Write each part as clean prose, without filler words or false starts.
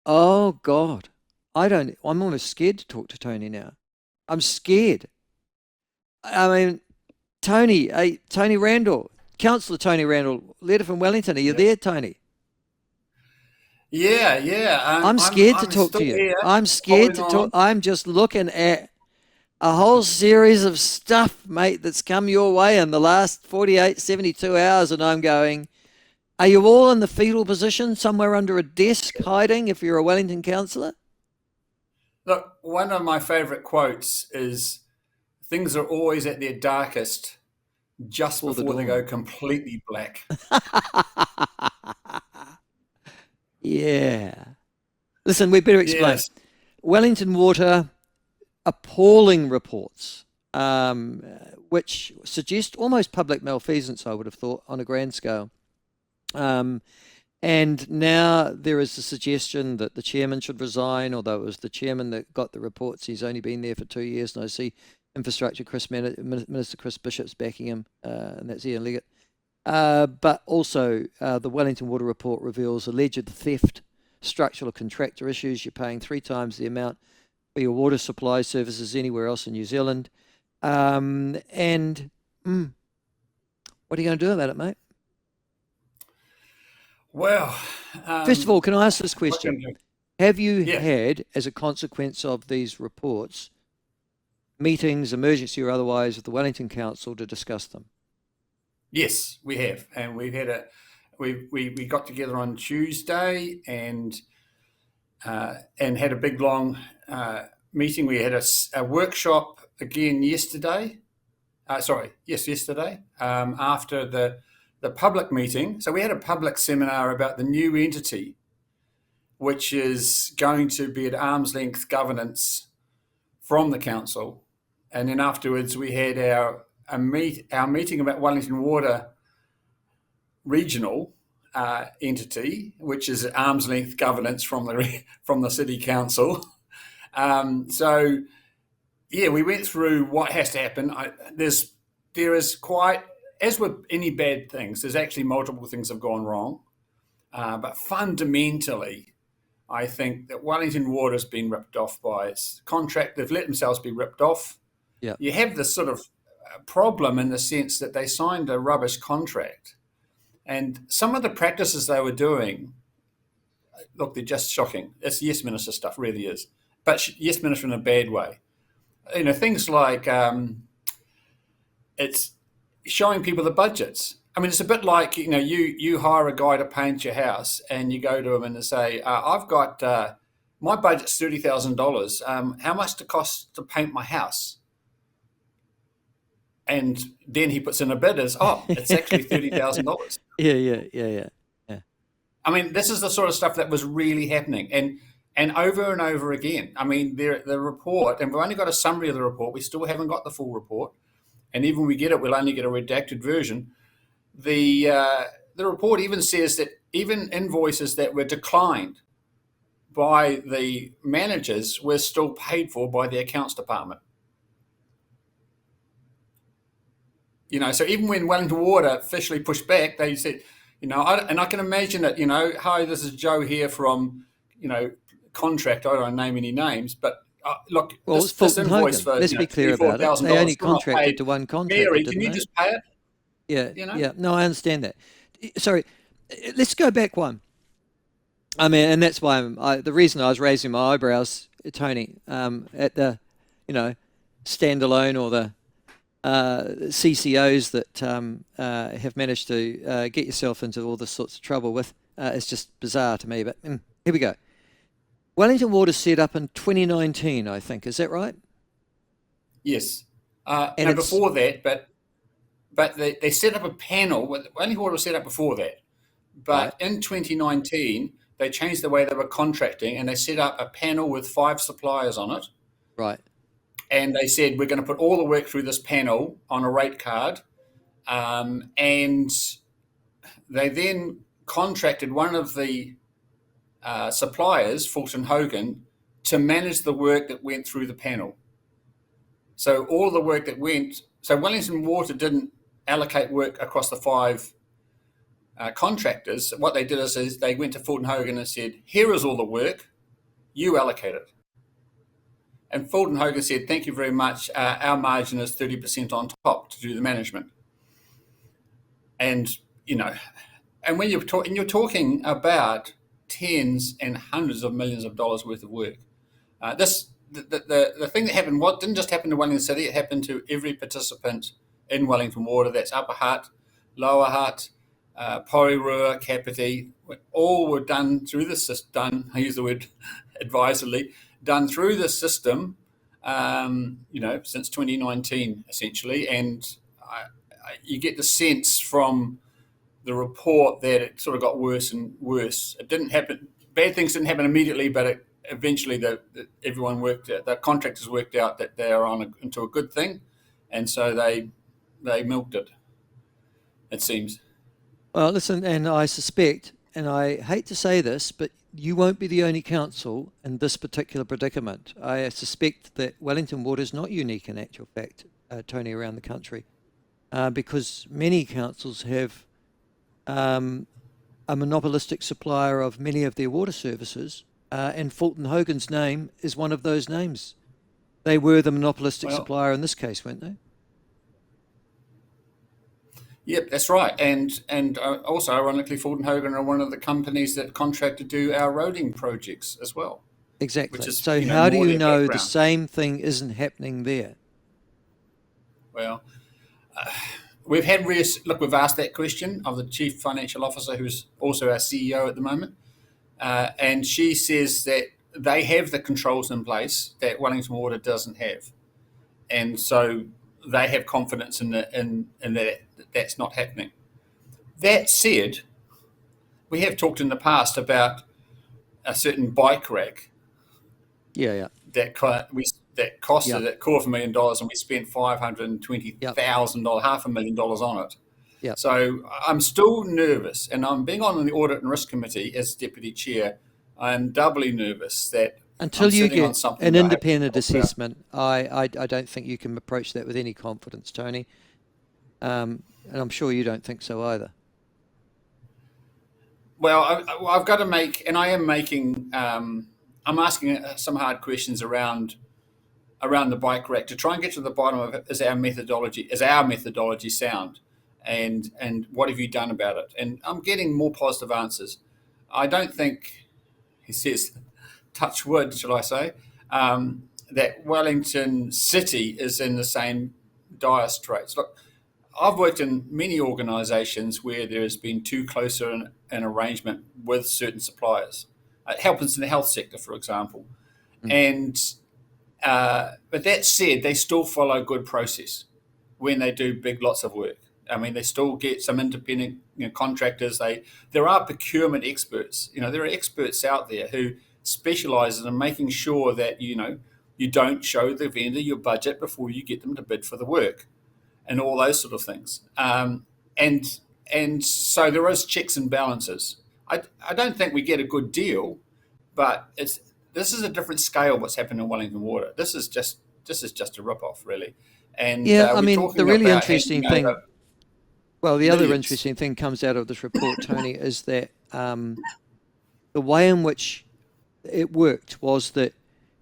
Oh God. I'm almost scared to talk to Tony now. I'm scared. I mean, Tony Randle, Councillor Tony Randle, letter from Wellington. Are you Yeah, there, Tony? yeah, yeah. I'm scared to I'm talk to still you. here, I'm scared holding to talk. on. I'm just looking at a whole series of stuff, mate, that's come your way in the last 48, 72 hours. And I'm going, are you all in the fetal position somewhere under a desk hiding if you're a Wellington councillor? Look, one of my favourite quotes is things are always at their darkest just For the before they go dawn. completely black. Yeah. Listen, we better explain. Yes. Wellington Water, appalling reports, um, which suggest almost public malfeasance, I would have thought, on a grand scale. Um, and now there is a suggestion that the chairman should resign, although it was the chairman that got the reports. He's only been there for 2 years, and I see Infrastructure Minister Chris Bishop's backing him, and that's Ian Leggett. But also, the Wellington Water Report reveals alleged theft, structural contractor issues. You're paying 3 times the amount for your water supply services anywhere else in New Zealand. And what are you going to do about it, mate? Well, First of all, um, can I ask this what can question? I do? Have you Yeah. had, as a consequence of these reports, meetings, emergency or otherwise, with the Wellington Council to discuss them? Yes, we have, and we've had a we got together on Tuesday and had a big long meeting. We had a workshop again yesterday. Yes, yesterday after the public meeting. So we had a public seminar about the new entity, which is going to be at arm's length governance from the council, and then afterwards we had our meeting about Wellington Water regional entity, which is arm's length governance from the city council. So yeah, we went through what has to happen. There is quite, as with any bad things, there's actually multiple things have gone wrong, but fundamentally, I think that Wellington Water's been ripped off by its contract. They've let themselves be ripped off. Yeah. You have this sort of problem in the sense that they signed a rubbish contract, and some of the practices they were doing, look, they're just shocking. It's yes minister stuff, really is, but yes minister in a bad way. Things like it's showing people the budgets. I mean, it's a bit like you hire a guy to paint your house, and you go to him and say, "I've got my budget's $30,000. How much does it cost to paint my house?" And then he puts in a bid as, "Oh, it's actually $30,000." Yeah. Yeah. I mean, this is the sort of stuff that was really happening, and over and over again. I mean, the report, and we've only got a summary of the report. We still haven't got the full report, and even when we get it, we'll only get a redacted version. The report even says that even invoices that were declined by the managers were still paid for by the accounts department. So even when Wellington Water officially pushed back, they said, and I can imagine it. Hi, this is Joe here from, Contractor. I don't name any names, but look, Well, it's this Fulton invoice Hogan. for Let's be three clear four about it. thousand They dollars only still not contracted paid. to one contractor, Mary, can didn't you they? just pay it? Yeah, You know. yeah. No, I understand that. Sorry, let's go back one. I mean, and that's why the reason I was raising my eyebrows, Tony, at the, you know, standalone or the CCOs that have managed to get yourself into all this sorts of trouble with. It's just bizarre to me. But here we go. Wellington Water set up in 2019, I think. Is that right? Yes. And No, it's before that, but they set up a panel. Wellington Water was set up before that, right, but in 2019 they changed the way they were contracting, and they set up a panel with 5 suppliers on it. right. And they said, we're going to put all the work through this panel on a rate card. And they then contracted one of the suppliers, Fulton Hogan, to manage the work that went through the panel. So all the work that went, so Wellington Water didn't allocate work across the 5 contractors. What they did is they went to Fulton Hogan and said, here is all the work. You allocate it. And Fulton Hogan said, thank you very much. Our margin is 30% on top to do the management. And, and when you're talking about tens and hundreds of millions of dollars worth of work, the thing that happened, what didn't just happen to Wellington City, it happened to every participant in Wellington Water. That's Upper Hutt, Lower Hutt, Porirua, Kapiti, all were done through the system. I use the word advisedly, done through the system, since 2019 essentially, and you get the sense from the report that it sort of got worse and worse. It didn't happen. Bad things didn't happen immediately, but eventually everyone the contractors worked out that they are into a good thing, and so they milked it. It seems. Well, listen, and I suspect, and I hate to say this, but you won't be the only council in this particular predicament. I suspect that Wellington Water is not unique in actual fact, Tony, around the country, because many councils have a monopolistic supplier of many of their water services, and Fulton Hogan's name is one of those names. They were the monopolistic supplier in this case, weren't they? Yep, that's right. And also, ironically, Fulton Hogan are one of the companies that Contractor do our roading projects as well. Exactly. Which is, so how do you know background. The same thing isn't happening there? Well, we've asked that question of the Chief Financial Officer, who's also our CEO at the moment, and she says that they have the controls in place that Wellington Water doesn't have, and so they have confidence in that that's not happening. That said, we have talked in the past about a certain bike rack. Yeah. That costed $250,000, and we spent $520,000, $500,000 on it. Yeah. So I'm still nervous, and I'm being on the Audit and Risk Committee as Deputy Chair. I'm doubly nervous that until you get an independent assessment, I don't think you can approach that with any confidence, Tony. And I'm sure you don't think so either. Well, I've got to make, and I am making, I'm asking some hard questions around the bike rack to try and get to the bottom of it. Is our methodology sound? And what have you done about it? And I'm getting more positive answers. I don't think, he says, touch wood, shall I say, that Wellington City is in the same dire straits. Look, I've worked in many organisations where there has been too close an arrangement with certain suppliers. It happens in the health sector, for example. And but that said, they still follow good process when they do lots of work. I mean, they still get some independent contractors. There are procurement experts. There are experts out there who specialise in making sure that you don't show the vendor your budget before you get them to bid for the work, and all those sort of things. And so there is checks and balances. I don't think we get a good deal, but this is a different scale. What's happened in Wellington Water? This is just a rip-off, really. And I mean, the really interesting thing. Well, the other interesting thing comes out of this report, Tony, is that the way in which it worked was that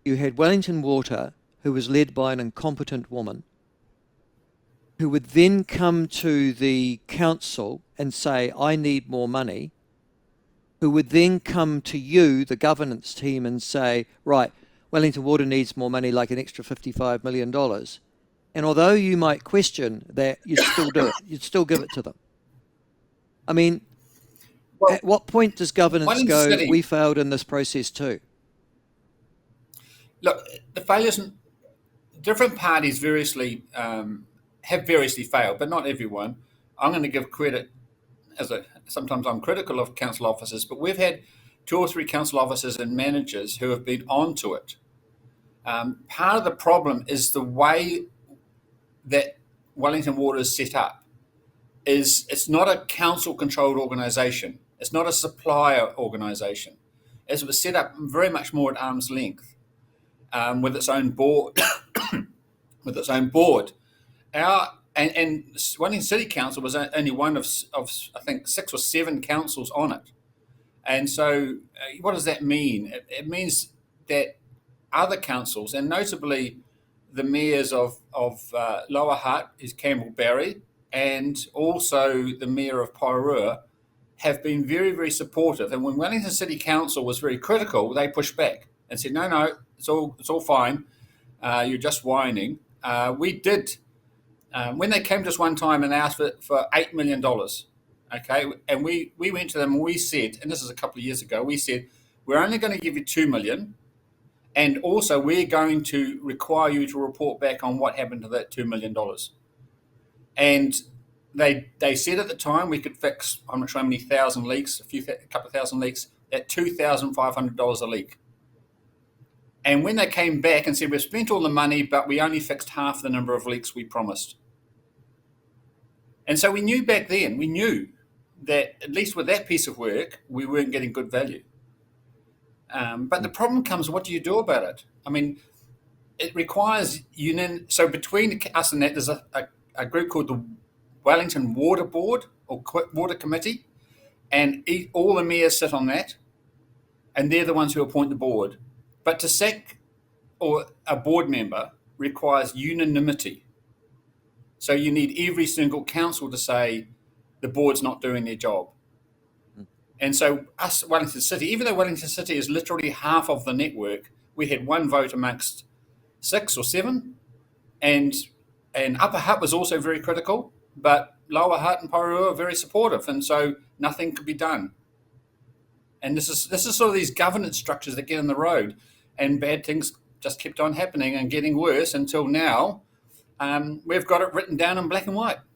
you had Wellington Water, who was led by an incompetent woman, who would then come to the council and say, I need more money, who would then come to you, the governance team, and say, right, Wellington Water needs more money, like an extra $55 million. And although you might question that, you'd still do it. You'd still give it to them. I mean, at what point does governance go, we failed in this process too? Look, the failures, different parties have variously failed, but not everyone. I'm going to give credit, sometimes I'm critical of council officers, but we've had 2 or 3 council officers and managers who have been onto it. Part of the problem is the way that Wellington Water is set up. It's not a council-controlled organisation. It's not a supplier organisation. It was set up very much more at arm's length, with its own board. with its own board. And Wellington City Council was only one of I think 6 or 7 councils on it. And so what does that mean? It means that other councils, and notably the mayors of Lower Hutt is Campbell Barry, and also the mayor of Porirua, have been very, very supportive. And when Wellington City Council was very critical, they pushed back and said, no, it's all fine. You're just whining. We did, when they came to us one time and asked for $8 million, okay, and we went to them and we said, and this is a couple of years ago, we said, we're only going to give you $2 million. And also, we're going to require you to report back on what happened to that $2 million. And they said at the time we could fix, I'm not sure how many thousand leaks, a couple of thousand leaks, at $2,500 a leak. And when they came back and said, we've spent all the money, but we only fixed half the number of leaks we promised. And so we knew back then, we knew that at least with that piece of work, we weren't getting good value. But the problem comes, what do you do about it? I mean, it requires union. So between us and that, there's a group called the Wellington Water Board or Water Committee, and all the mayors sit on that, and they're the ones who appoint the board. But to sack or a board member requires unanimity. So you need every single council to say the board's not doing their job. And so us, Wellington City, even though Wellington City is literally half of the network, we had one vote amongst 6 or 7. And Upper Hutt was also very critical, but Lower Hutt and Porirua are very supportive, and so nothing could be done. And this is sort of these governance structures that get in the road, and bad things just kept on happening and getting worse until now. We've got it written down in black and white.